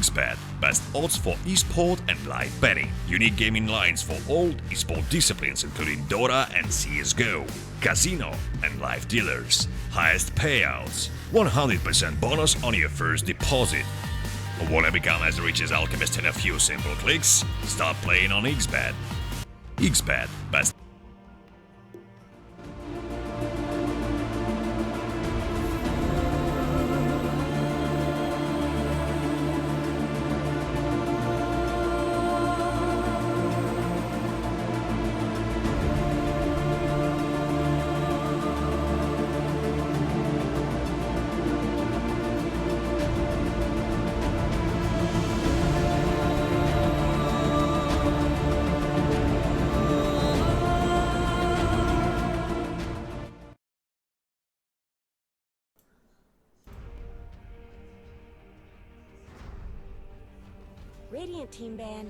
XBET, best odds for esport and live betting. Unique gaming lines for all esport disciplines including Dota and CSGO. Casino and live dealers. Highest payouts. 100% bonus on your first deposit. Wanna become as rich as Alchemist in a few simple clicks? Start playing on XBET. XBET, best. Radiant team ban.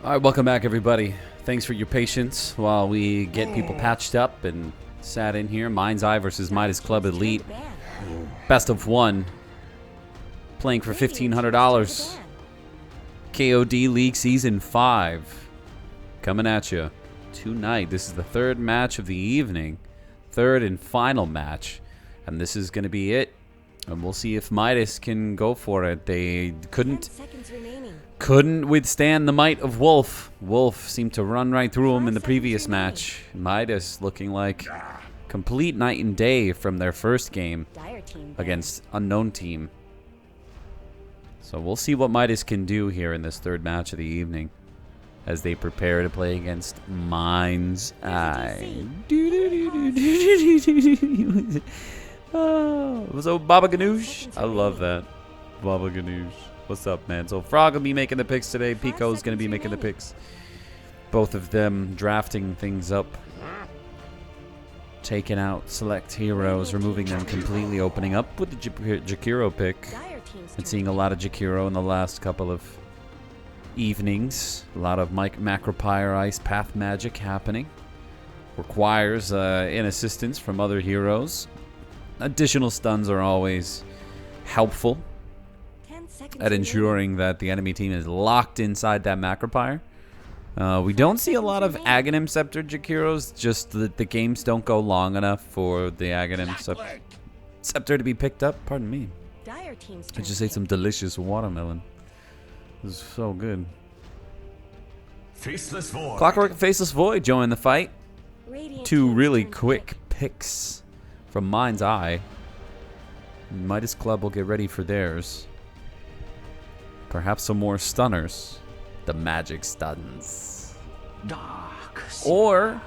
All right, welcome back, everybody. Thanks for your patience while we get people patched up and sat in here. Mind's Eye versus Midas Club Elite. Best of one. Playing for $1,500. KOD League Season 5. Coming at you tonight. This is the third match of the evening. Third and final match. And this is going to be it. And we'll see if Midas can go for it. They couldn't withstand the might of Wolf. Wolf seemed to run right through him in the previous match. Midas looking like complete night and day from their first game against Unknown Team. So we'll see what Midas can do here in this third match of the evening as they prepare to play against Mind's Eye. Oh, so Baba Ganoush. I love that. Baba Ganoush. What's up, man? So Frog will be making the picks today. Pico's going to be making the picks. Both of them drafting things up. Taking out select heroes, removing them completely, opening up with the Jakiro pick. And seeing a lot of Jakiro in the last couple of evenings. A lot of Macropyre Ice Path Magic happening. Requires an assistance from other heroes. Additional stuns are always helpful at ensuring that the enemy team is locked inside that Macropyre. We don't see a lot of Aghanim Scepter Jakiros, just that the games don't go long enough for the Aghanim Scepter to be picked up. Pardon me. I just ate some delicious watermelon. This is so good. Faceless Void. Clockwork and Faceless Void join the fight. Two really quick picks from Mind's Eye. Midas Club will get ready for theirs. Perhaps some more stunners. The magic stuns. Or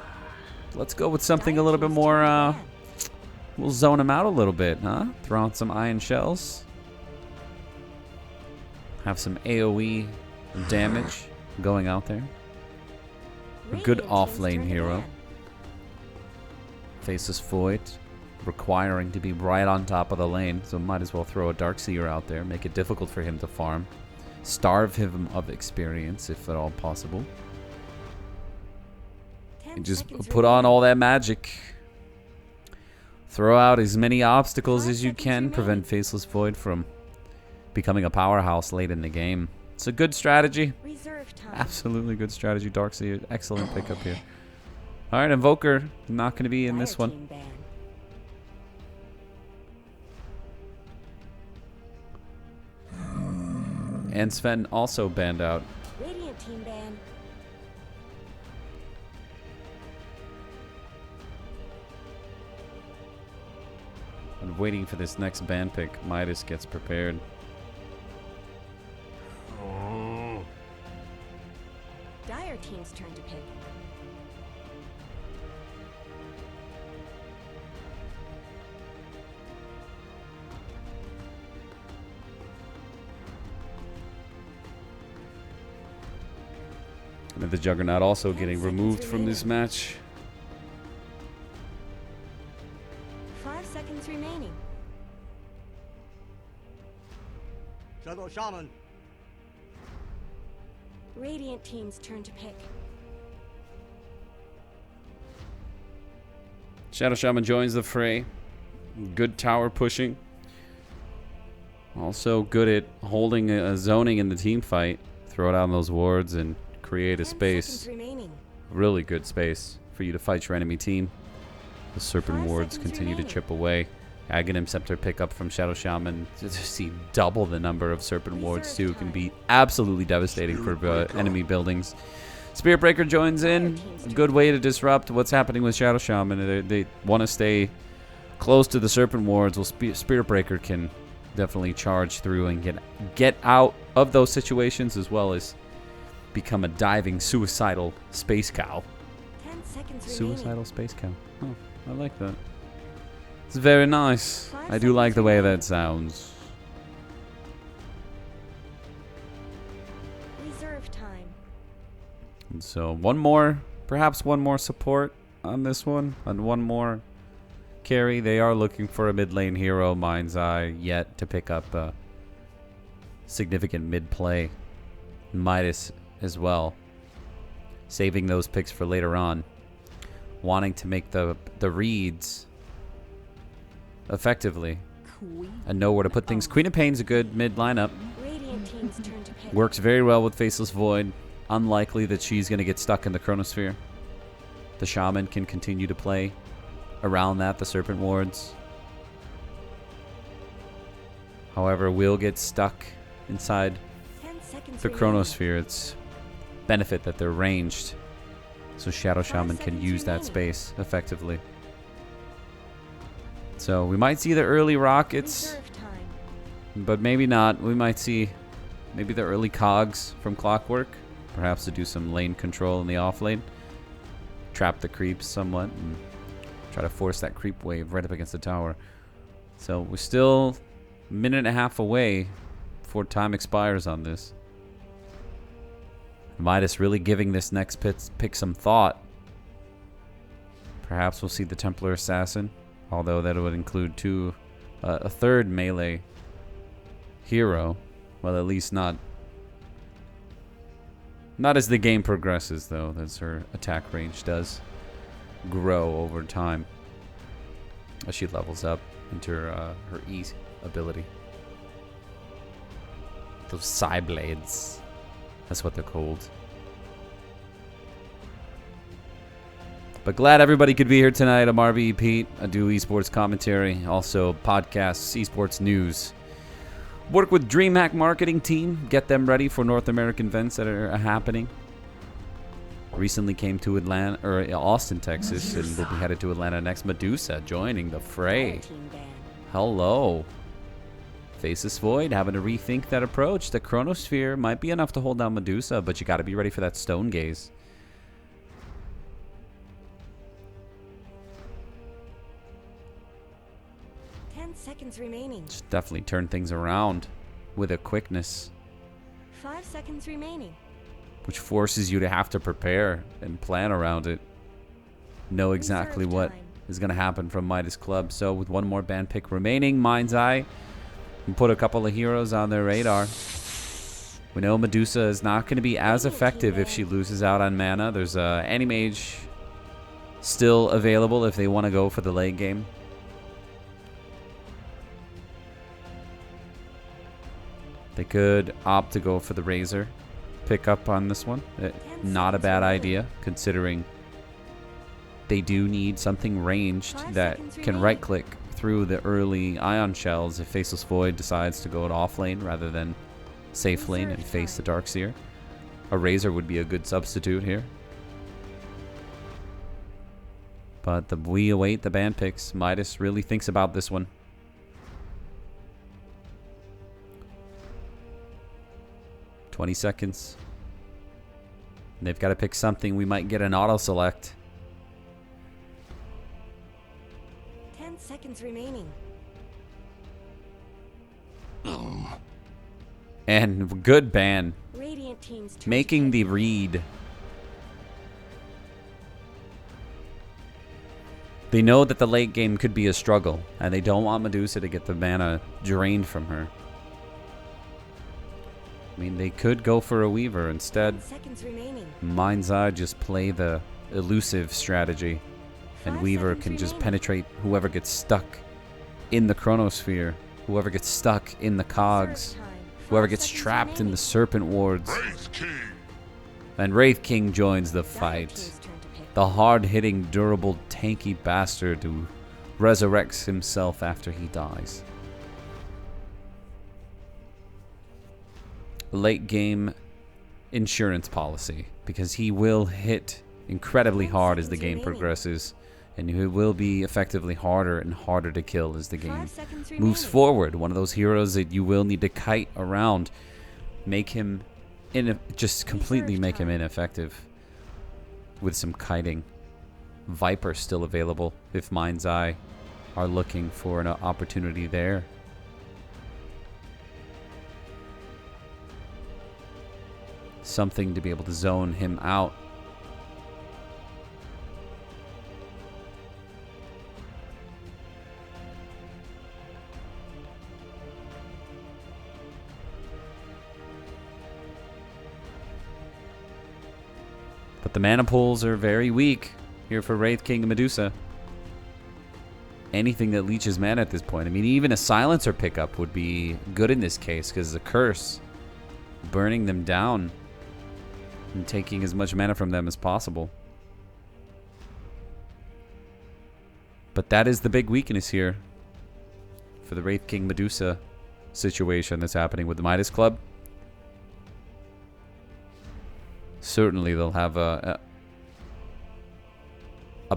let's go with something a little bit more. We'll zone them out a little bit, huh? Throw out some iron shells. Have some AoE damage going out there. A good off-lane hero. Faceless Void requiring to be right on top of the lane, so might as well throw a Darkseer out there, make it difficult for him to farm. Starve him of experience, if at all possible. And just put on all that magic. Throw out as many obstacles as you can. Prevent Faceless Void from becoming a powerhouse late in the game. It's a good strategy. Absolutely good strategy. Darkseer, excellent pickup here. Alright, Invoker, not going to be in this one. And Sven also banned out. Radiant team ban. I'm waiting for this next ban pick. Midas gets prepared. Dire team's turn to pick. And the Juggernaut also getting removed from this match. 5 seconds remaining. Shadow Shaman. Radiant team's turn to pick. Shadow Shaman joins the fray. Good tower pushing. Also good at holding a zoning in the team fight. Throw down those wards and create a 10 space. seconds remaining. Really good space for you to fight your enemy team. The Serpent 5 wards seconds continue to remaining. chip away. Aghanim Scepter pickup from Shadow Shaman. To see double the number of Serpent wards too can be absolutely devastating for enemy buildings. Spirit Breaker joins in. A good way to disrupt what's happening with Shadow Shaman. They want to stay close to the Serpent wards. Well, Spirit Breaker can definitely charge through and get out of those situations, as well as become a diving suicidal space cow. 10 seconds remaining. Suicidal space cow. Oh, I like that. It's very nice. 5 I do like seconds the way remaining. that sounds. Reserve time. And so perhaps one more support on this one, and one more carry. They are looking for a mid lane hero, Mind's Eye, yet to pick up a significant mid play. Midas as well, saving those picks for later on, wanting to make the reads effectively and know where to put things. Queen of Pain's a good mid lineup. Radiant team's turn to pick. Works very well with Faceless Void. Unlikely that she's going to get stuck in the Chronosphere. The Shaman can continue to play around that, the Serpent wards. However, will get stuck inside 10 seconds the remaining. Chronosphere. It's benefit that they're ranged, so Shadow Shaman can seconds use that remaining. space effectively. So we might see the early rockets, Reserve time. but maybe not. We might see maybe the early cogs from Clockwork, perhaps to do some lane control in the off lane, trap the creeps somewhat, and try to force that creep wave right up against the tower. So we're still a minute and a half away before time expires on this. Midas really giving this next pick some thought. Perhaps we'll see the Templar Assassin, although that would include a third melee hero. Well, at least not as the game progresses, though, as her attack range does grow over time as she levels up into her ease ability. Those Psy Blades. That's what they're called. But glad everybody could be here tonight. I'm RBEPete. I do esports commentary, also podcasts, esports news. Work with DreamHack marketing team. Get them ready for North American events that are happening. Recently came to Atlanta or Austin, Texas, and will be headed to Atlanta next. Medusa joining the fray. Fire team ban. Hello. Faceless Void having to rethink that approach. The Chronosphere might be enough to hold down Medusa, but you got to be ready for that Stone Gaze. Seconds remaining. Just definitely turn things around with a quickness, 5 seconds remaining. which forces you to have to prepare and plan around it. Know exactly Reserve what time. is going to happen from Midas Club. So with one more band pick remaining, Mind's Eye can put a couple of heroes on their radar. We know Medusa is not going to be as effective if she loses out on mana. There's a Anti-Mage still available if they want to go for the late game. They could opt to go for the Razor pick up on this one. Not a bad idea, considering they do need something ranged 5 that seconds can remaining. right-click through the early Ion Shells if Faceless Void decides to go to off lane rather than safe lane and face the Darkseer. A Razor would be a good substitute here. But we await the ban picks. Midas really thinks about this one. 20 seconds. They've got to pick something. We might get an auto select. 10 seconds remaining. And good ban. Radiant team's turn to Making pick. the read They know that the late game could be a struggle, and they don't want Medusa to get the mana drained from her. I mean, they could go for a Weaver. Instead, 10 seconds remaining. Mind's Eye just play the elusive strategy, and 5 Weaver seconds can just remaining. penetrate whoever gets stuck in the chronosphere, whoever gets stuck in the cogs, Serve time. whoever 5 gets seconds trapped in the remaining. serpent wards. And Wraith King joins the Dire fight. King's turn to pick. The hard-hitting, durable, tanky bastard who resurrects himself after he dies. Late game insurance policy, because he will hit incredibly hard as the game progresses, and he will be effectively harder and harder to kill as the 5 game seconds moves remaining. forward. One of those heroes that you will need to kite around, make him just completely make him ineffective with some kiting. Viper still available if Mind's Eye are looking for an opportunity there. Something to be able to zone him out. But the mana pools are very weak here for Wraith King and Medusa. Anything that leeches mana at this point. I mean, even a Silencer pickup would be good in this case, because the curse burning them down and taking as much mana from them as possible. But that is the big weakness here for the Wraith King Medusa situation that's happening with the Midas Club. Certainly they'll have a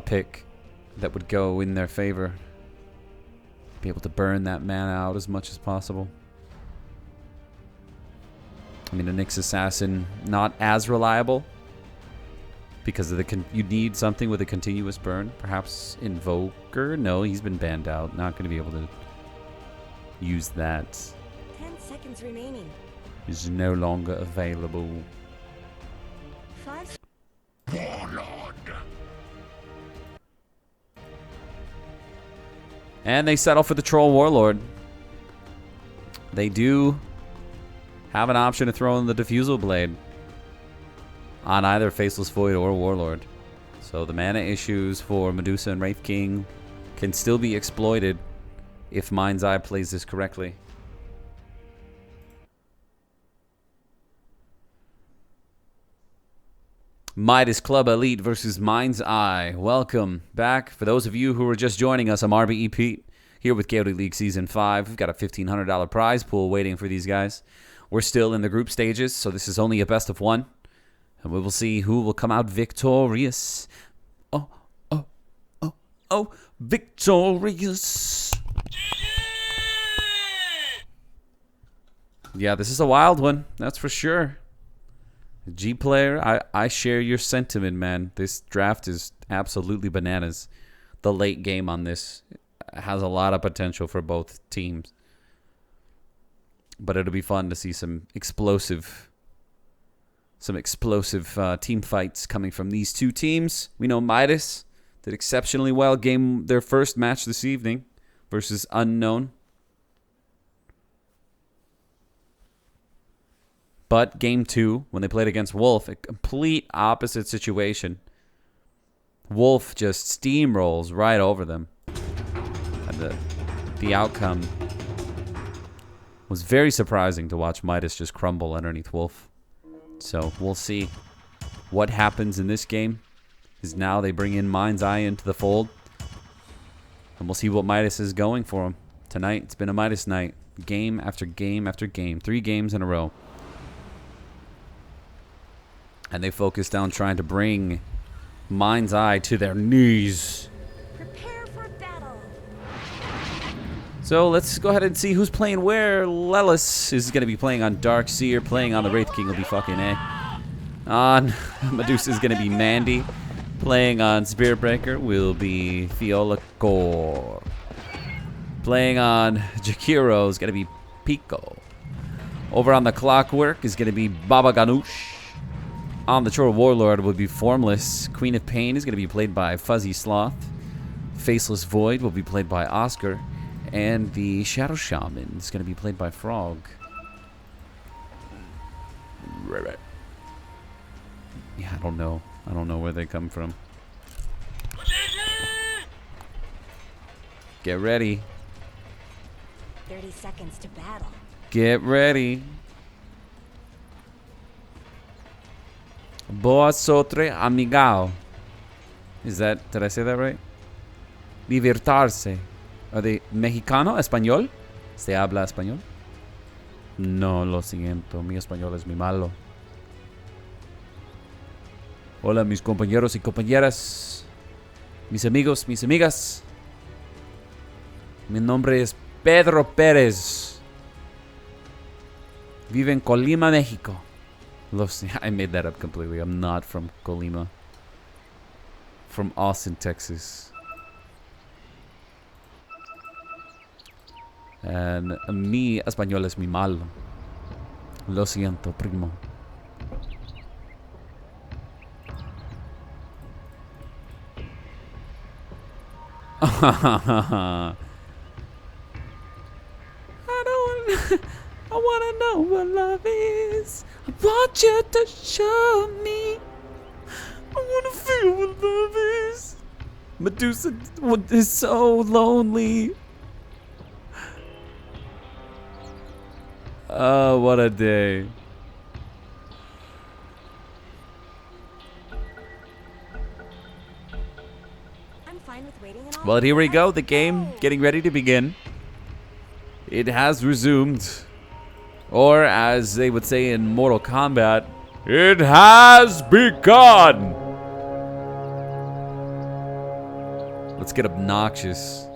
pick that would go in their favor. Be able to burn that mana out as much as possible. I mean, a Nyx Assassin, not as reliable because of you need something with a continuous burn. Perhaps Invoker? No, he's been banned out. Not going to be able to use that. 10 seconds remaining. Is no longer available. 5 And they settle for the Troll Warlord. They do have an option to throw in the Diffusal Blade on either Faceless Void or Warlord. So the mana issues for Medusa and Wraith King can still be exploited if Mind's Eye plays this correctly. Midas Club Elite versus Mind's Eye. Welcome back. For those of you who are just joining us, I'm RBEPete here with KOD League Season 5. We've got a $1,500 prize pool waiting for these guys. We're still in the group stages, so this is only a best of one. And we will see who will come out victorious. Oh, victorious. Yeah, this is a wild one, that's for sure. G player, I share your sentiment, man. This draft is absolutely bananas. The late game on this has a lot of potential for both teams. But it'll be fun to see some explosive team fights coming from these two teams. We know Midas did exceptionally well, game their first match this evening versus Unknown. But game 2, when they played against Wolf, a complete opposite situation. Wolf just steamrolls right over them. And the outcome was very surprising to watch Midas just crumble underneath Wolf. So we'll see what happens in this game. Is now they bring in Mind's Eye into the fold. And we'll see what Midas is going for him. Tonight, it's been a Midas night. Game after game after game. 3 games in a row. And they focused on trying to bring Mind's Eye to their knees. Prepare for battle. So let's go ahead and see who's playing where. Lelis is going to be playing on Darkseer. Playing on the Wraith King will be fucking A. On Medusa is going to be Mandy. Playing on Spiritbreaker will be Fiola Gore. Playing on Jakiro is going to be Pico. Over on the Clockwork is going to be Baba Ganoush. On the Troll Warlord will be Formless. Queen of Pain is going to be played by Fuzzy Sloth. Faceless Void will be played by Oscar. And the Shadow Shaman is going to be played by Frog. Yeah, I don't know. I don't know where they come from. Get ready. 30 seconds to battle. Get ready. Boa sotre amigao. Did I say that right? Divertirse. Are they mexicano? Español? ¿Se habla español? No, lo siento. Mi español es muy malo. Hola, mis compañeros y compañeras. Mis amigos, mis amigas. Mi nombre es Pedro Pérez. Vive en Colima, México. I made that up completely. I'm not from Colima. From Austin, Texas. And mi español es muy malo. Lo siento, primo. I wanna know what love is. I want you to show me. I wanna feel what love is. Medusa is so lonely. Oh, what a day. I'm fine with waiting and all. Well, here we go. The game getting ready to begin. It has resumed. Or, as they would say in Mortal Kombat, it has begun! Let's get obnoxious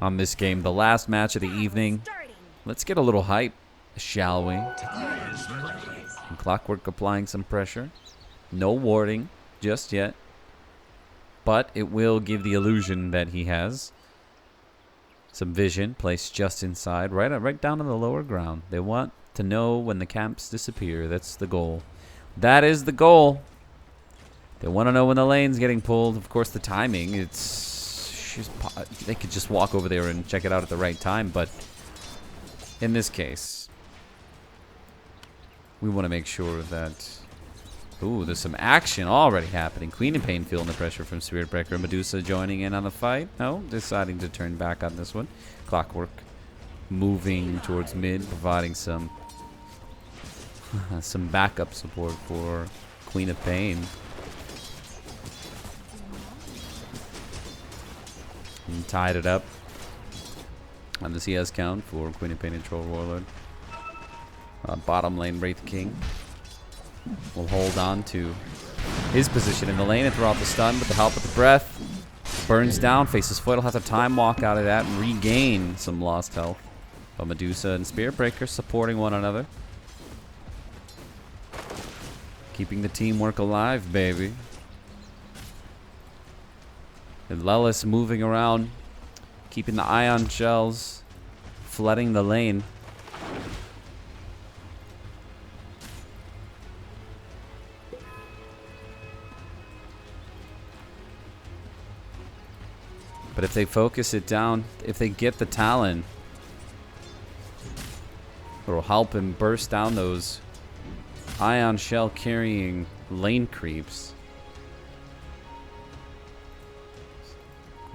on this game. The last match of the evening. Starting. Let's get a little hype, shall we? And Clockwork applying some pressure. No warding just yet. But it will give the illusion that he has some vision placed just inside, right down in the lower ground. They want to know when the camps disappear. That's the goal. That is the goal. They want to know when the lane's getting pulled. Of course, the timing, they could just walk over there and check it out at the right time, but in this case, we want to make sure that... Ooh, there's some action already happening. Queen of Pain feeling the pressure from Spirit Breaker. Medusa joining in on the fight. No, deciding to turn back on this one. Clockwork moving towards mid, providing some some backup support for Queen of Pain. And tied it up on the CS count for Queen of Pain and Troll Warlord. Bottom lane Wraith King will hold on to his position in the lane and throw out the stun with the help of the breath. Burns down, faces foot. He'll have to time walk out of that and regain some lost health. But Medusa and Spirit Breaker supporting one another. Keeping the teamwork alive, baby. And Lelis moving around, keeping the ion shells, flooding the lane. But if they focus it down, if they get the Talon, it'll help him burst down those ion shell carrying lane creeps.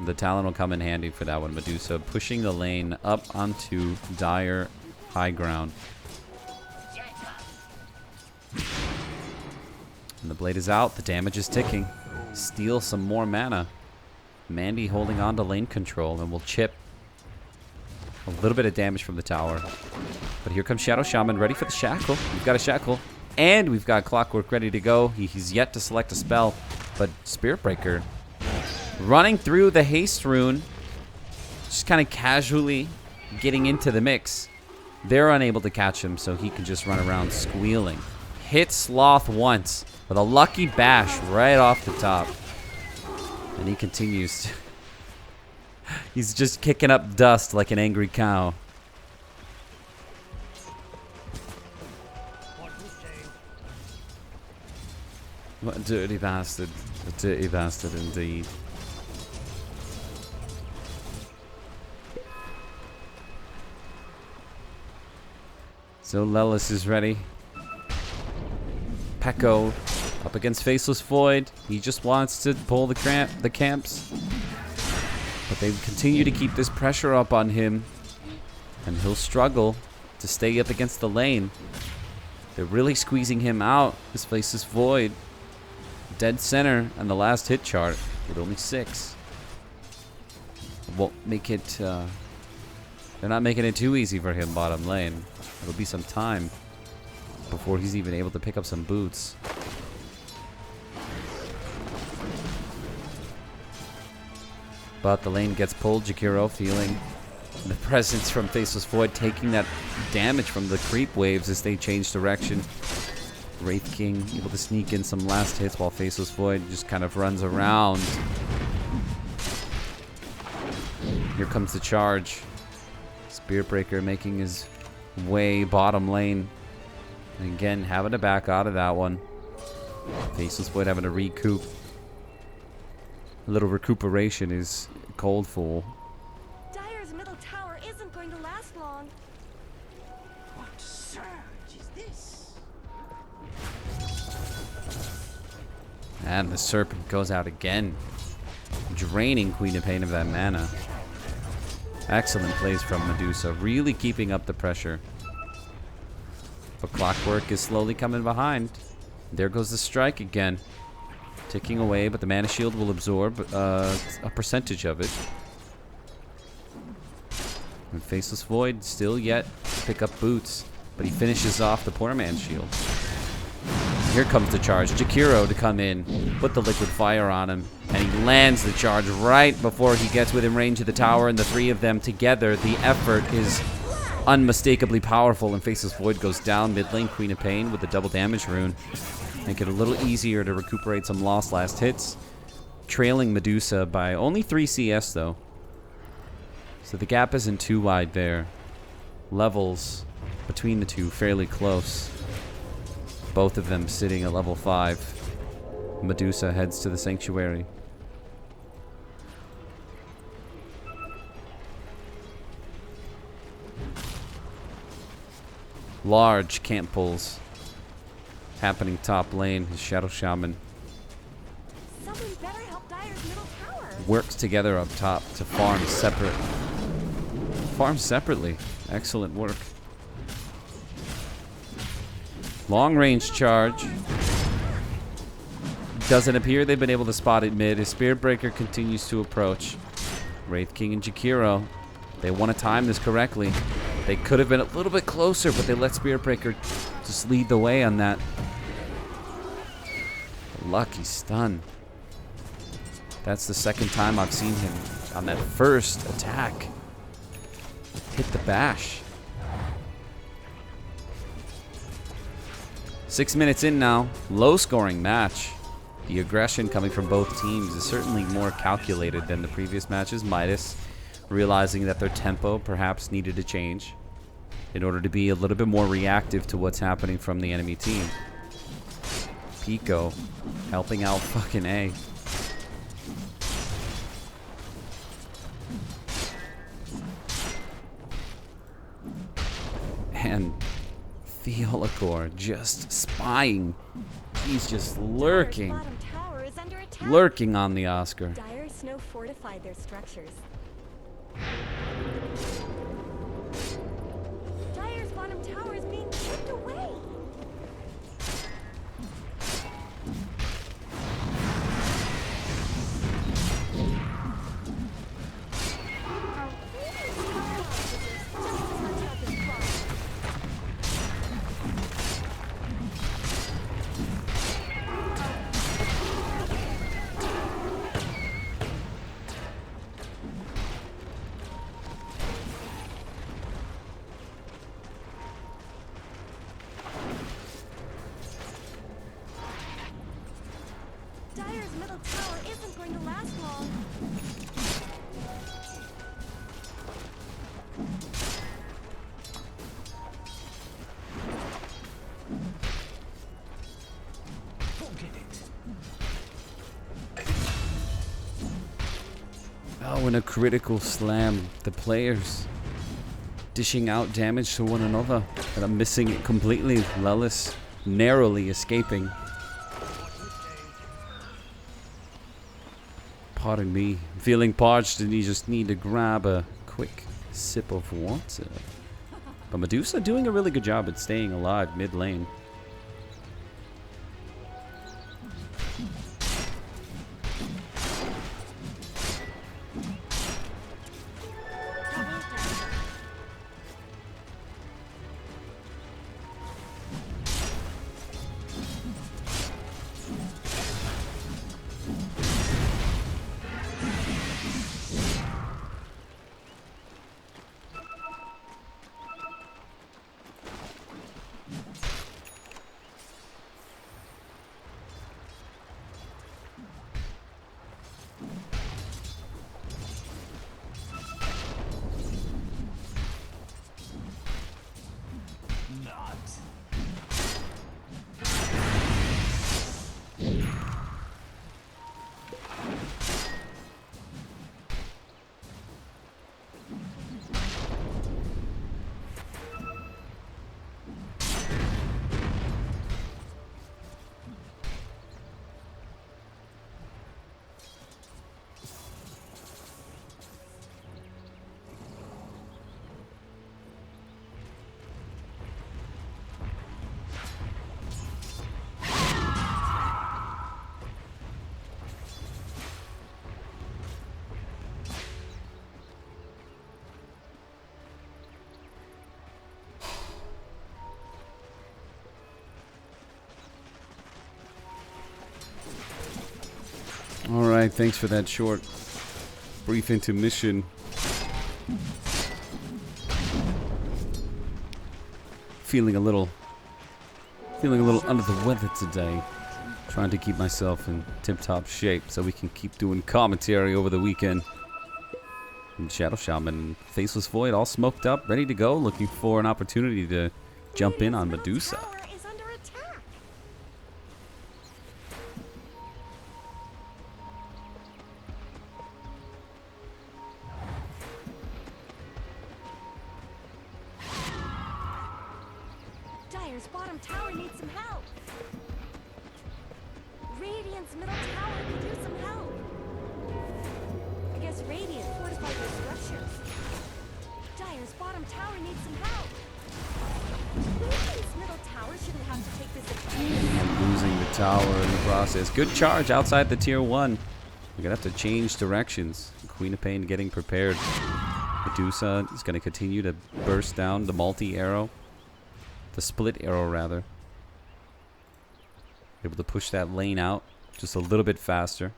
The Talon will come in handy for that one. Medusa pushing the lane up onto dire high ground. And the blade is out. The damage is ticking. Steal some more mana. Mandy holding on to lane control and will chip a little bit of damage from the tower. But here comes Shadow Shaman ready for the shackle. We've got a shackle. And we've got Clockwork ready to go. He's yet to select a spell. But Spirit Breaker running through the haste rune. Just kind of casually getting into the mix. They're unable to catch him, so he can just run around squealing. Hit Sloth once with a lucky bash right off the top. And he continues. He's just kicking up dust like an angry cow. What a dirty bastard. A dirty bastard indeed. So Lelis is ready. Pekko up against Faceless Void. He just wants to pull the camps. But they continue to keep this pressure up on him. And he'll struggle to stay up against the lane. They're really squeezing him out. This Faceless Void. Dead center on the last hit chart with only 6. Won't make it... they're not making it too easy for him bottom lane. It'll be some time before he's even able to pick up some boots. But the lane gets pulled. Jakiro feeling the presence from Faceless Void, taking that damage from the creep waves as they change direction. Wraith King able to sneak in some last hits while Faceless Void just kind of runs around. Here comes the charge. Spearbreaker making his way bottom lane. And again, having to back out of that one. Faceless Void having to recoup. A little recuperation is called for. Dire's middle tower isn't going to last long. What surge is this? And the Serpent goes out again, draining Queen of Pain of that mana. Excellent plays from Medusa, really keeping up the pressure. But Clockwork is slowly coming behind. There goes the strike again. Ticking away, but the mana shield will absorb a percentage of it. And Faceless Void still yet to pick up boots, but he finishes off the poor man's shield. Here comes the charge. Jakiro to come in, put the liquid fire on him, and he lands the charge right before he gets within range of the tower, and the three of them together, the effort is unmistakably powerful, and Faceless Void goes down mid lane. Queen of Pain with the double damage rune. Make it a little easier to recuperate some lost last hits. Trailing Medusa by only 3 CS though. So the gap isn't too wide there. Levels between the two fairly close. Both of them sitting at level 5. Medusa heads to the Sanctuary. Large camp pulls happening top lane. His Shadow Shaman Someone better help Dire's middle tower. works together up top to farm separately. Excellent work. Long range charge. Doesn't appear they've been able to spot it mid. His Spearbreaker continues to approach. Wraith King and Jakiro, they want to time this correctly. They could have been a little bit closer, but they let Spearbreaker just lead the way on that. Lucky stun. That's the second time I've seen him on that first attack hit the bash. 6 minutes in now. Low scoring match. The aggression coming from both teams is certainly more calculated than the previous matches. Midas realizing that their tempo perhaps needed to change in order to be a little bit more reactive to what's happening from the enemy team. Pico helping out fucking A. And Theolacor just spying. He's just lurking. Dire's bottom tower is under attack. Lurking on the Oscar. Dire Snow fortified their structures. Dire's bottom tower is being chipped away. Dire's middle tower isn't going to last long. Oh, and a critical slam. The players dishing out damage to one another, and I'm missing it completely. Lelis narrowly escaping. Pardon me, I'm feeling parched and you just need to grab a quick sip of water. But Medusa doing a really good job at staying alive mid lane. Alright, thanks for that short, brief intermission. Feeling a little under the weather today. Trying to keep myself in tip-top shape so we can keep doing commentary over the weekend. And Shadow Shaman, Faceless Void, all smoked up, ready to go, looking for an opportunity to jump in on Medusa. Dire's bottom tower needs some help. Radiant's middle tower could use some help. I guess Radiant fortified their structures. Dire's bottom tower needs some help. Radiant's middle tower shouldn't have to take this And losing the tower in the process. Good charge outside the tier 1. We're gonna have to change directions. Queen of Pain getting prepared. Medusa is gonna continue to burst down the multi-arrow. The split arrow, rather. Able to push that lane out just a little bit faster.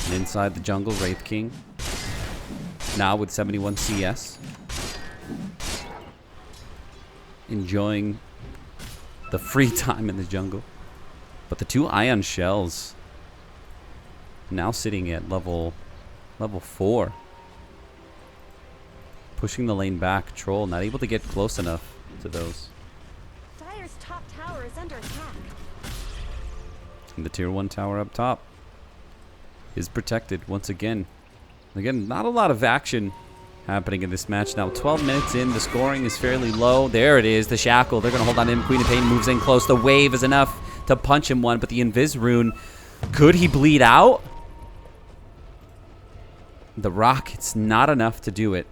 And inside the jungle, Wraith King. Now with 71 CS. Enjoying the free time in the jungle. But the 2 ion shells now sitting at level 4. Pushing the lane back. Troll not able to get close enough to those. Dire's top tower is under attack. And the tier 1 tower up top is protected once again. Again, not a lot of action happening in this match. Now 12 minutes in, the scoring is fairly low. There it is, the shackle. They're going to hold on to him. Queen of Pain moves in close. The wave is enough to punch him one, but the Invis rune, could he bleed out? The rocket's not enough to do it,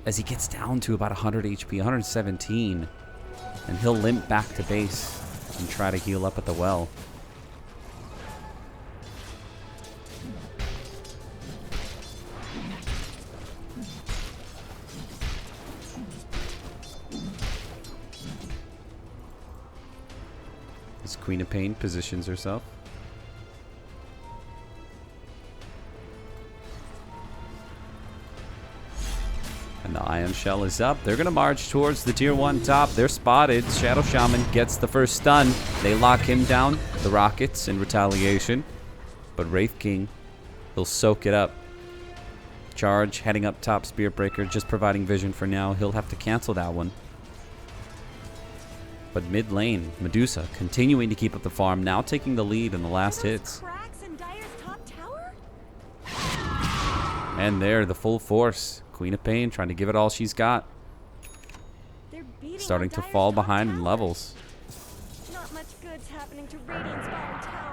as he gets down to about 100 HP, 117. And he'll limp back to base and try to heal up at the well. Queen of Pain positions herself. And the Ion Shell is up. They're going to march towards the tier 1 top. They're spotted. Shadow Shaman gets the first stun. They lock him down. The rockets in retaliation. But Wraith King He'll soak it up. Charge, heading up top, Spirit Breaker, just providing vision for now. He'll have to cancel that one. But mid lane, Medusa continuing to keep up the farm, now taking the lead in the last hits. Cracks in Dire's top tower? And there, the full force. Queen of Pain trying to give it all she's got. They're beating Starting on to Dire's fall top behind in tower. levels. Not much good's happening to Radiant's bottom tower.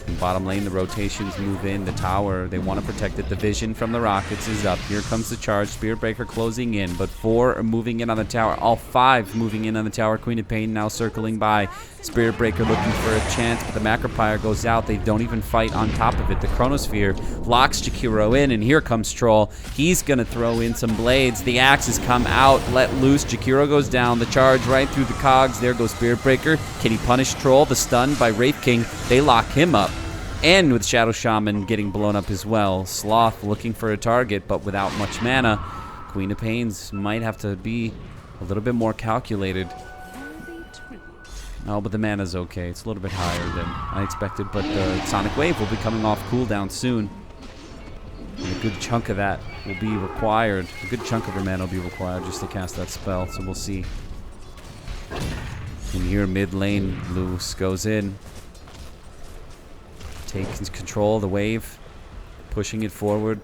In bottom lane, the rotations move in. The tower, they want to protect it. The vision from the rockets is up. Here comes the charge. Spirit Breaker closing in, but 4 are moving in on the tower. All 5 moving in on the tower. Queen of Pain now circling by. Spirit Breaker looking for a chance, but the Macropyre goes out. They don't even fight on top of it. The Chronosphere locks Jakiro in, and here comes Troll. He's going to throw in some blades. The axes come out, let loose. Jakiro goes down. The charge right through the cogs. There goes Spirit Breaker. Can he punish Troll? The stun by Wraith King. They lock him up. And with Shadow Shaman getting blown up as well. Sloth looking for a target, but without much mana. Queen of Pains might have to be a little bit more calculated. Oh, but the mana's okay. It's a little bit higher than I expected, but the Sonic Wave will be coming off cooldown soon. And a good chunk of that will be required. A good chunk of her mana will be required just to cast that spell, so we'll see. And here mid lane, Luce goes in. Takes control of the wave, pushing it forward,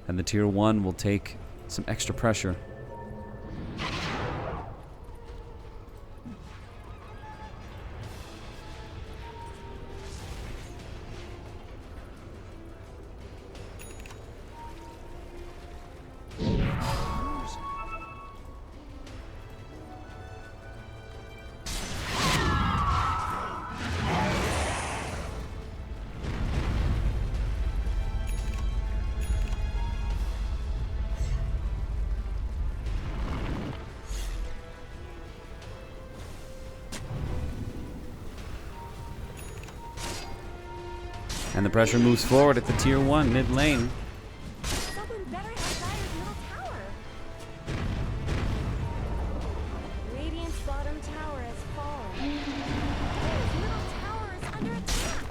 and the tier 1 will take some extra pressure. And the pressure moves forward at the tier 1 mid lane. Someone better have Dire's middle tower. Radiant's bottom tower has fallen. Dire's middle tower is under attack.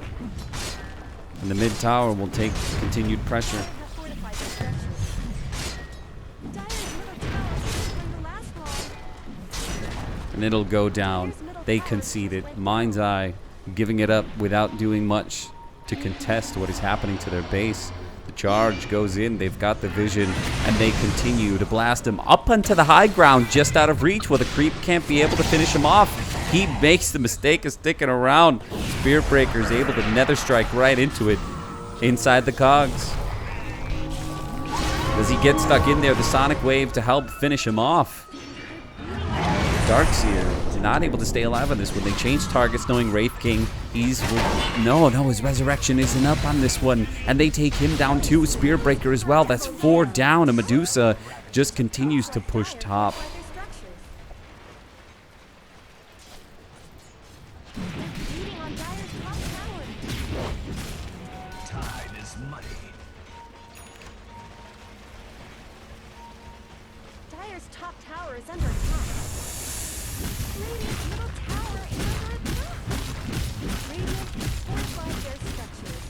And the mid tower will take continued pressure. Have fortified their structures. Dire's middle tower isn't going to last long. And it'll go down. They conceded. Mind's Eye giving it up without doing much to contest what is happening to their base. The charge goes in, they've got the vision, and they continue to blast him up onto the high ground, just out of reach, where the creep can't be able to finish him off. He makes the mistake of sticking around. Spirit Breaker is able to nether strike right into it, inside the cogs. Does he get stuck in there? The Sonic Wave to help finish him off. Darkseer not able to stay alive on this one. They changed targets knowing Wraith King. No, his resurrection isn't up on this one. And they take him down too. Spirit Breaker as well. That's 4 down. And Medusa just continues to push top. Beating on Dire's top tower. Tide is muddy. Dire's top tower is under attack. Radiant's middle tower is under attack. Radiant has fortified their structures.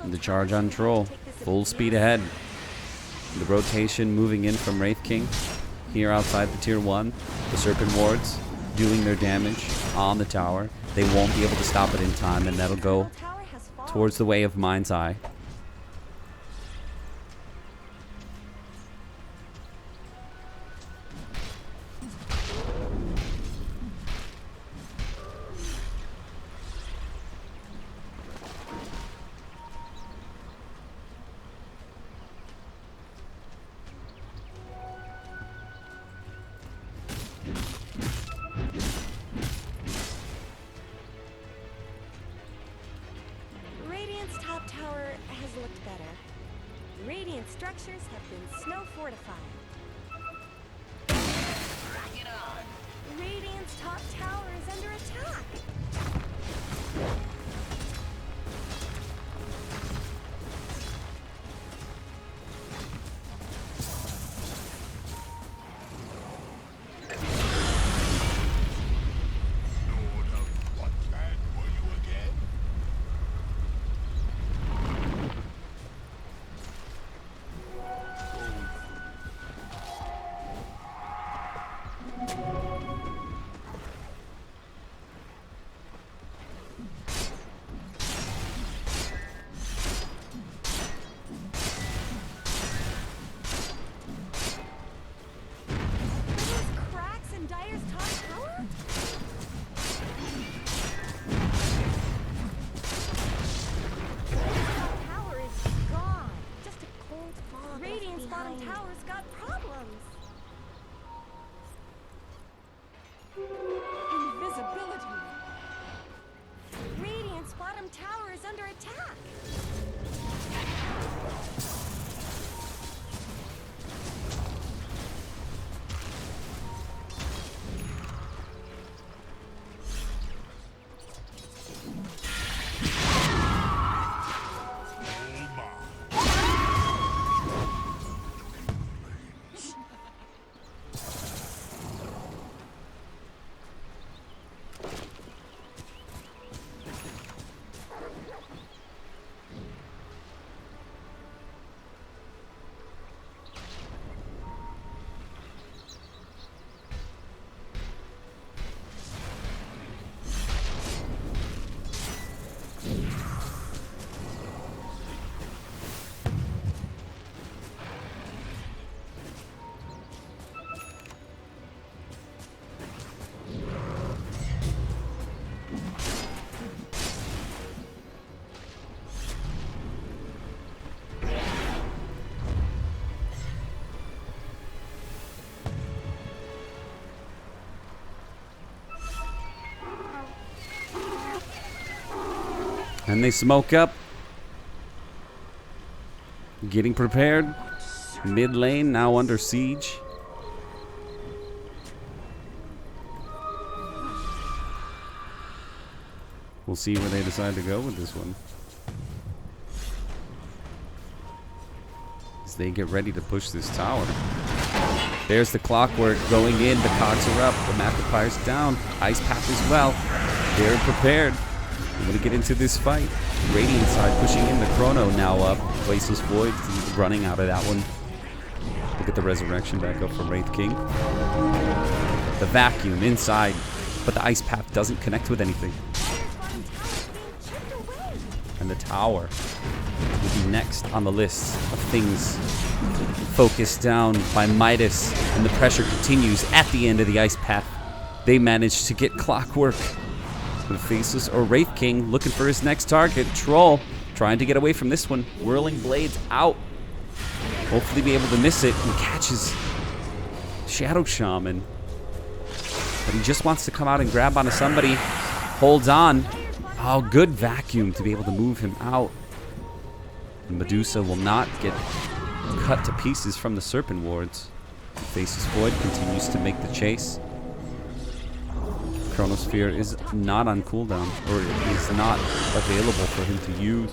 And the charge on Troll. Full speed ahead. The rotation moving in from Wraith King. Here outside the tier 1. The Serpent Wards doing their damage on the tower. They won't be able to stop it in time, and that'll go towards the way of Mind's Eye. Radiant's top tower has looked better. Radiant structures have been snow fortified. Radiant's top tower is under attack. under attack. And they smoke up. Getting prepared. Mid lane now under siege. We'll see where they decide to go with this one. As they get ready to push this tower. There's the clockwork going in. The cogs are up. The Macropyre's down. Ice Path as well. They're prepared. We're going to get into this fight. Radiant side pushing in. The Chrono now up. Faceless Void running out of that one. Look at the resurrection back up from Wraith King. The vacuum inside. But the Ice Path doesn't connect with anything. And the tower will be next on the list of things focused down by Midas. And the pressure continues at the end of the Ice Path. They managed to get clockwork. The Faceless or Wraith King looking for his next target. Troll trying to get away from this one. Whirling Blades out. Hopefully be able to miss it and catches Shadow Shaman. But he just wants to come out and grab onto somebody. Holds on. Oh, good vacuum to be able to move him out. And Medusa will not get cut to pieces from the Serpent Wards. Faceless Void continues to make the chase. Chronosphere is not on cooldown, or is not available for him to use.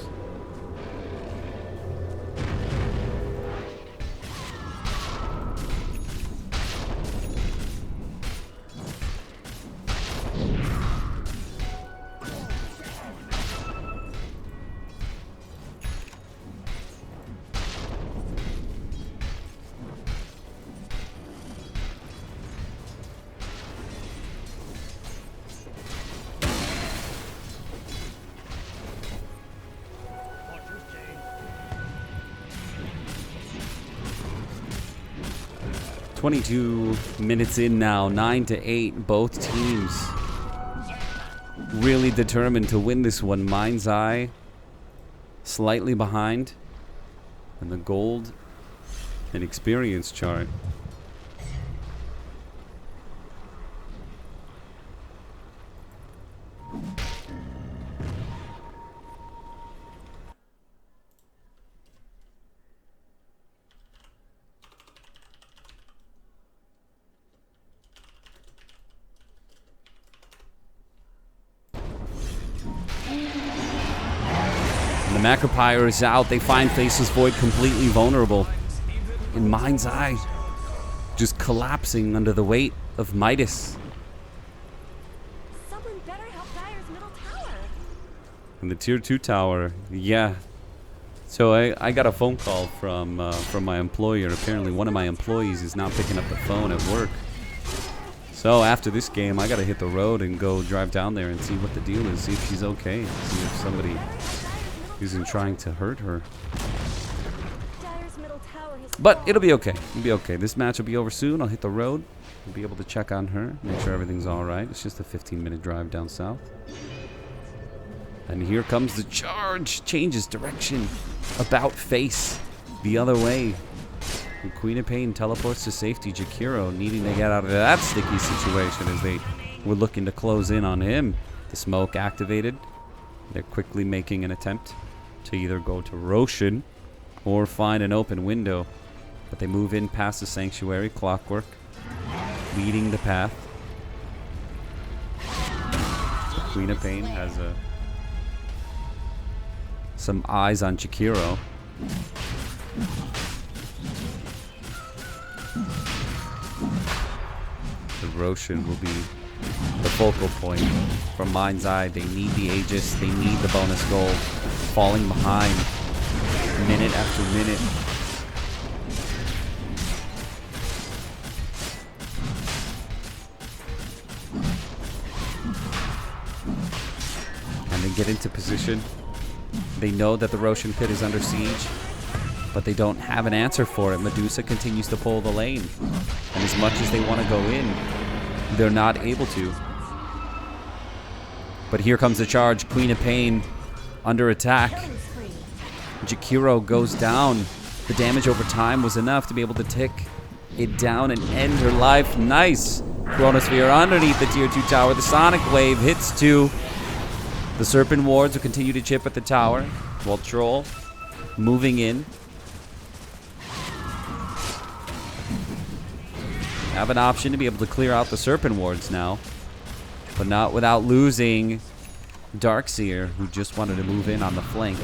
.22 minutes in now, 9-8. Both teams really determined to win this one. Mind's Eye slightly behind, and the gold and experience chart. The Macropyre is out. They find Faceless Void completely vulnerable. In Mind's Eye, just collapsing under the weight of Midas. Someone better help Dire's middle tower. And the tier 2 tower, yeah. So I got a phone call from my employer. Apparently one of my employees is not picking up the phone at work. So after this game, I gotta hit the road and go drive down there and see what the deal is. See if she's okay. See if somebody isn't trying to hurt her. Dire's middle tower has But fallen. it'll be okay. It'll be okay. This match will be over soon. I'll hit the road. I'll be able to check on her, make sure everything's all right. It's just a 15-minute drive down south. And here comes the charge. Changes direction. About face. The other way. And Queen of Pain teleports to safety. Jakiro needing to get out of that sticky situation as they were looking to close in on him. The smoke activated. They're quickly making an attempt to either go to Roshan or find an open window. But they move in past the Sanctuary. Clockwork leading the path. Queen of Pain has some eyes on Jakiro. The Roshan will be the focal point from Mind's Eye. They need the Aegis. They need the bonus gold. Falling behind minute after minute. And they get into position. They know that the Roshan pit is under siege, but they don't have an answer for it. Medusa continues to pull the lane. And as much as they want to go in, they're not able to. But here comes the charge. Queen of Pain under attack. Jakiro goes down. The damage over time was enough to be able to tick it down and end her life. Nice. Chronosphere underneath the tier 2 tower. The Sonic Wave hits 2. The Serpent Wards will continue to chip at the tower, while Troll moving in. Have an option to be able to clear out the Serpent Wards now, but not without losing Darkseer, who just wanted to move in on the flank.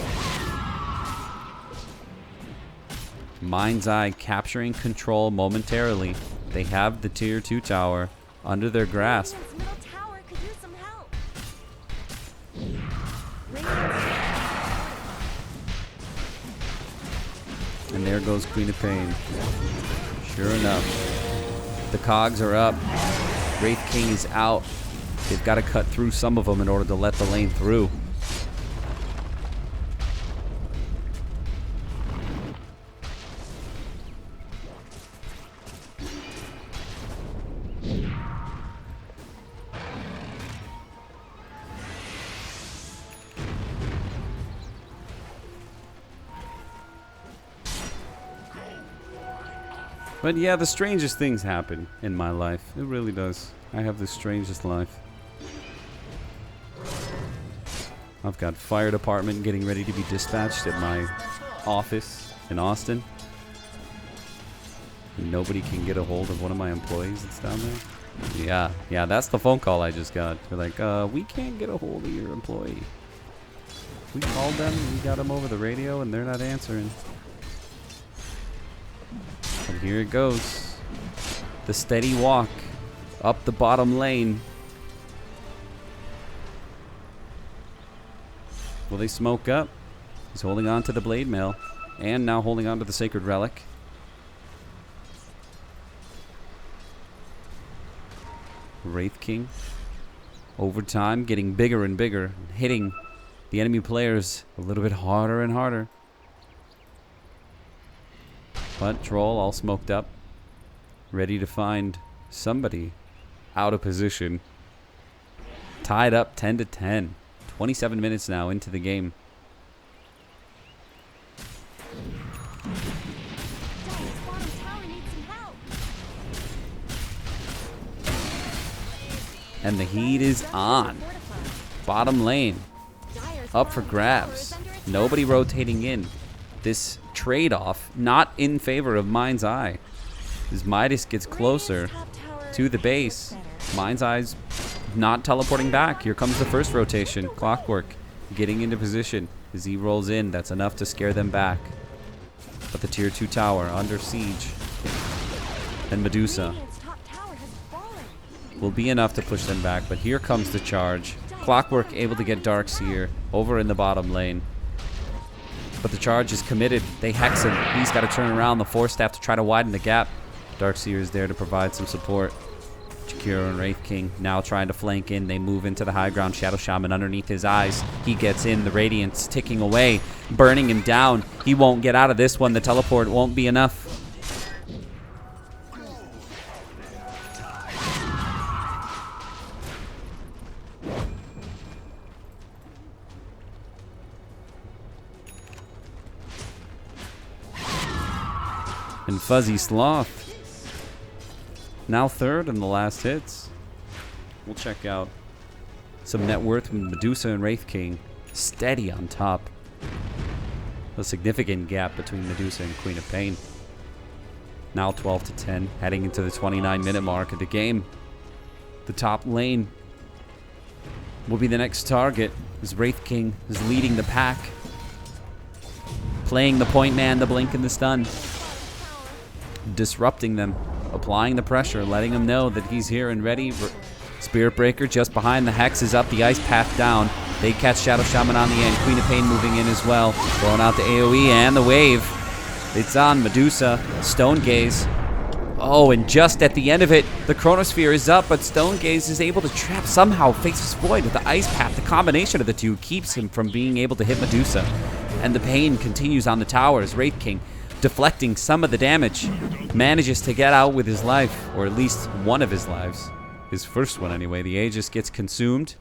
Mind's Eye capturing control momentarily. They have the tier 2 tower under their grasp. And there goes Queen of Pain. Sure enough, the cogs are up. Wraith King is out. They've got to cut through some of them in order to let the lane through. But yeah, the strangest things happen in my life. It really does. I have the strangest life. I've got fire department getting ready to be dispatched at my office in Austin. Nobody can get a hold of one of my employees that's down there. Yeah, that's the phone call I just got. They're like, we can't get a hold of your employee. We called them, we got them over the radio, and they're not answering. And here it goes. The steady walk up the bottom lane. Will they smoke up? He's holding on to the blade mail. And now holding on to the sacred relic. Wraith King. Over time, getting bigger and bigger. Hitting the enemy players a little bit harder and harder. But Troll all smoked up, ready to find somebody out of position. Tied up 10 to 10. 27 minutes now into the game. And the heat is on. Bottom lane. Up for grabs. Nobody rotating in. This trade-off not in favor of Mind's Eye. As Midas gets closer to the base, Mind's Eye's not teleporting back. Here comes the first rotation. Clockwork getting into position. As he rolls in, that's enough to scare them back. But the tier 2 tower under siege. And Medusa will be enough to push them back. But here comes the charge. Clockwork able to get Darkseer over in the bottom lane. But the charge is committed. They hex him. He's got to turn around the Force Staff to try to widen the gap. Darkseer is there to provide some support. Jakiro and Wraith King now trying to flank in. They move into the high ground. Shadow Shaman underneath his eyes. He gets in. The Radiance ticking away, burning him down. He won't get out of this one. The teleport won't be enough. And Fuzzy Sloth, now third in the last hits. We'll check out some net worth from Medusa and Wraith King. steady on top. A significant gap between Medusa and Queen of Pain. Now 12-10, heading into the 29-minute mark of the game. The top lane will be the next target, as Wraith King is leading the pack. Playing the point man, the blink and the stun. Disrupting them, applying the pressure, letting them know that he's here and ready. Spirit Breaker just behind, the Hex is up, the Ice Path down. They catch Shadow Shaman on the end. Queen of Pain moving in as well. Throwing out the AoE and the wave. It's on Medusa. Stone Gaze. Oh, and just at the end of it, the Chronosphere is up, but Stone Gaze is able to trap somehow Faceless Void with the Ice Path. The combination of the two keeps him from being able to hit Medusa. And the pain continues on the towers. Wraith King deflecting some of the damage. Manages to get out with his life, or at least one of his lives. His first one anyway. The Aegis gets consumed.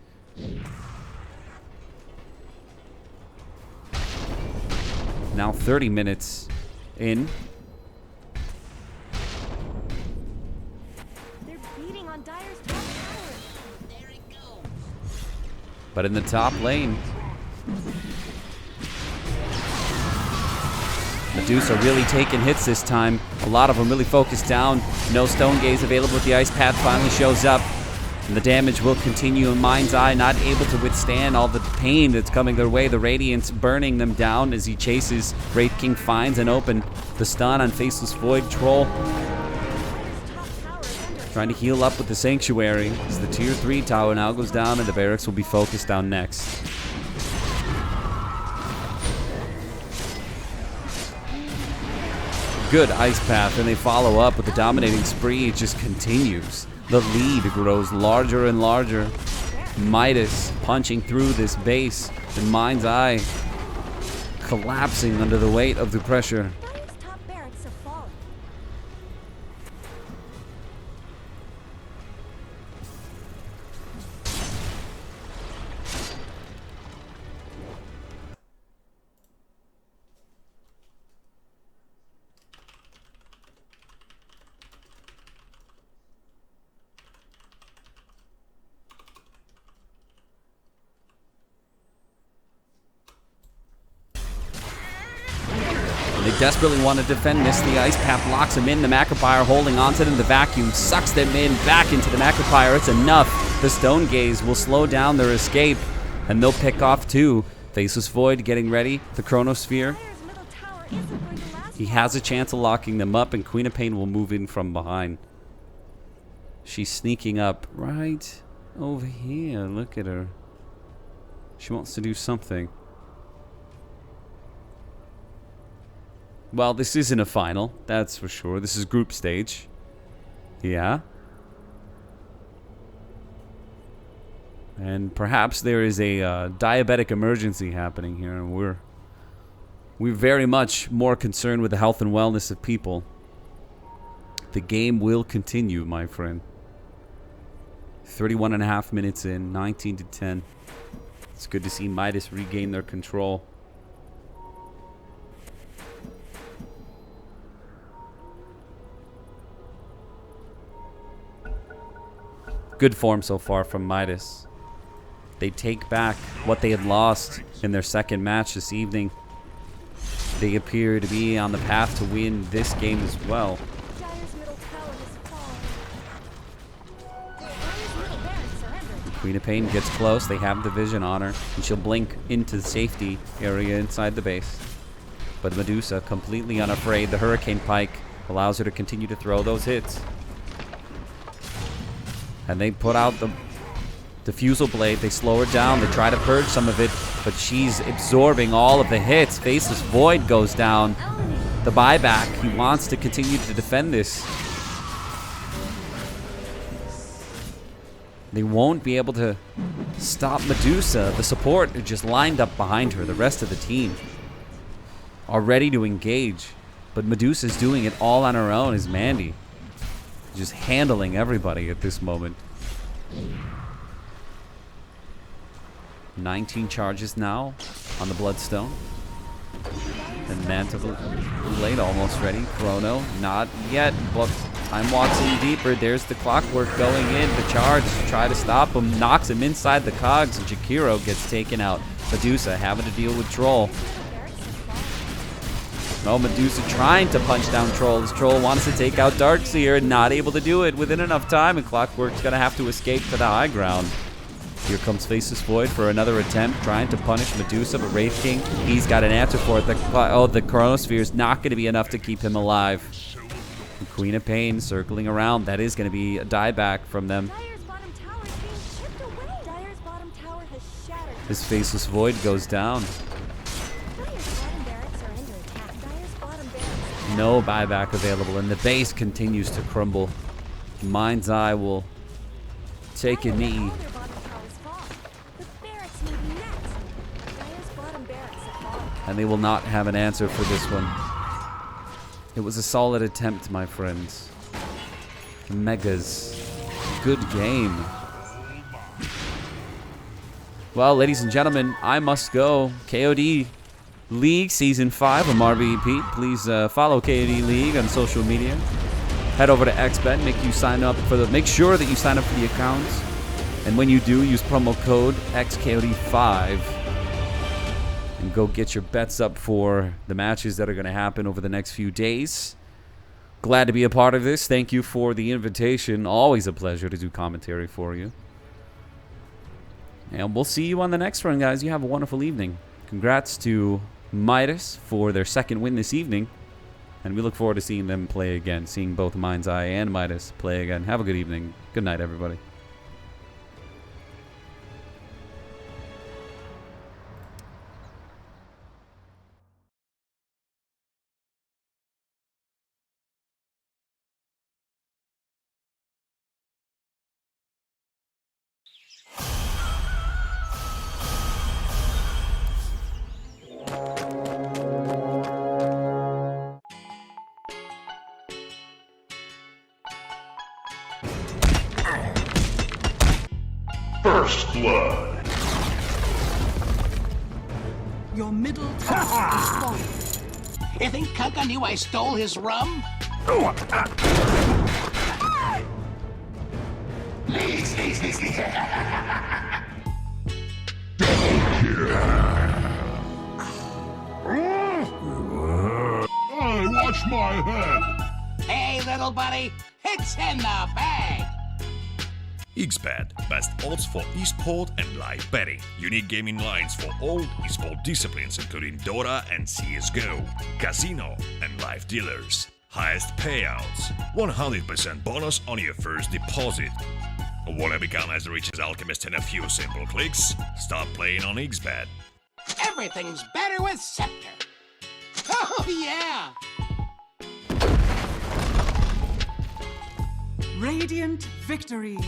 Now 30 minutes in. They're beating on Dire's top tower. There it goes. But in the top lane, Medusa really taking hits this time. A lot of them really focused down. No Stone Gaze available with the Ice Path finally shows up. And the damage will continue in Mind's Eye, not able to withstand all the pain that's coming their way. The Radiance burning them down as he chases. Wraith King finds an open. The stun on Faceless Void Troll. Trying to heal up with the Sanctuary as the tier 3 tower now goes down and the barracks will be focused down next. Good Ice Path, and they follow up with the dominating spree. It just continues. The lead grows larger and larger. Midas punching through this base, and Mind's Eye collapsing under the weight of the pressure. Dire's top barracks have fallen. They desperately want to defend this. The Ice Path locks them in. The Macropyre holding onto them. The Vacuum sucks them in back into the Macropyre. It's enough. The Stone Gaze will slow down their escape, and they'll pick off too. Faceless Void getting ready. The Chronosphere. Dire's middle tower isn't going to last He long. has a chance of locking them up, and Queen of Pain will move in from behind. She's sneaking up right over here. Look at her. She wants to do something. Well, this isn't a final, that's for sure. This is group stage. Yeah. And perhaps there is a diabetic emergency happening here, and we're very much more concerned with the health and wellness of people. The game will continue, my friend. 31.5 minutes in, 19-10. It's good to see Midas regain their control. Good form so far from Midas. They take back what they had lost in their second match this evening. They appear to be on the path to win this game as well. Dire's middle tower has fallen. Dire's middle barracks surrendered. Queen of Pain gets close. They have the vision on her, and she'll blink into the safety area inside the base. But Medusa, completely unafraid, the Hurricane Pike allows her to continue to throw those hits. And they put out the Diffusal Blade. They slow her down. They try to purge some of it, but she's absorbing all of the hits. Faceless Void goes down. The buyback. He wants to continue to defend this. They won't be able to stop Medusa. The support are just lined up behind her. The rest of the team are ready to engage, but Medusa's doing it all on her own as Mandy. Just handling everybody at this moment. 19 charges now on the Bloodstone. And Manta Blade almost ready. Chrono, not yet. But time walks in deeper. There's the Clockwork going in. The charge, try to stop him. Knocks him inside the cogs. And Jakiro gets taken out. Medusa having to deal with Troll. Oh, Medusa trying to punch down Troll. This Troll wants to take out Darkseer, not able to do it within enough time, and Clockwork's gonna have to escape to the high ground. Here comes Faceless Void for another attempt, trying to punish Medusa, but Wraith King, he's got an answer for it. The Chronosphere is not going to be enough to keep him alive. The Queen of Pain circling around. That is going to be a dieback from them. Dire's bottom tower is being chipped away. Dire's bottom tower has shattered. His Faceless Void goes down. Dire's bottom barracks are under attack. Dire's bottom barracks. No buyback available, and the base continues to crumble. Mind's Eye will take a knee. And they will not have an answer for this one. It was a solid attempt, my friends. Megas. Good game. Well, ladies and gentlemen, I must go. KOD League Season 5 of RBEPete. Please follow KOD League on social media. Head over to XBet. Make sure that you sign up for the accounts. And when you do, use promo code XKOD5. And go get your bets up for the matches that are going to happen over the next few days. Glad to be a part of this. Thank you for the invitation. Always a pleasure to do commentary for you. And we'll see you on the next one, guys. You have a wonderful evening. Congrats to Midas for their second win this evening. And we look forward to seeing them play again. Seeing both Mind's Eye and Midas play again. Have a good evening. Good night, everybody. First blood. Your middle tower is falling. You think Kaka knew I stole his rum? Watch my head. Hey, little buddy, it's in the bag. XBET, best odds for esport and live betting. Unique gaming lines for all esport disciplines including Dota and CSGO. Casino and live dealers. Highest payouts. 100% bonus on your first deposit. Wanna become as rich as Alchemist in a few simple clicks? Start playing on XBET. Everything's better with Scepter. Oh, yeah. Radiant victory.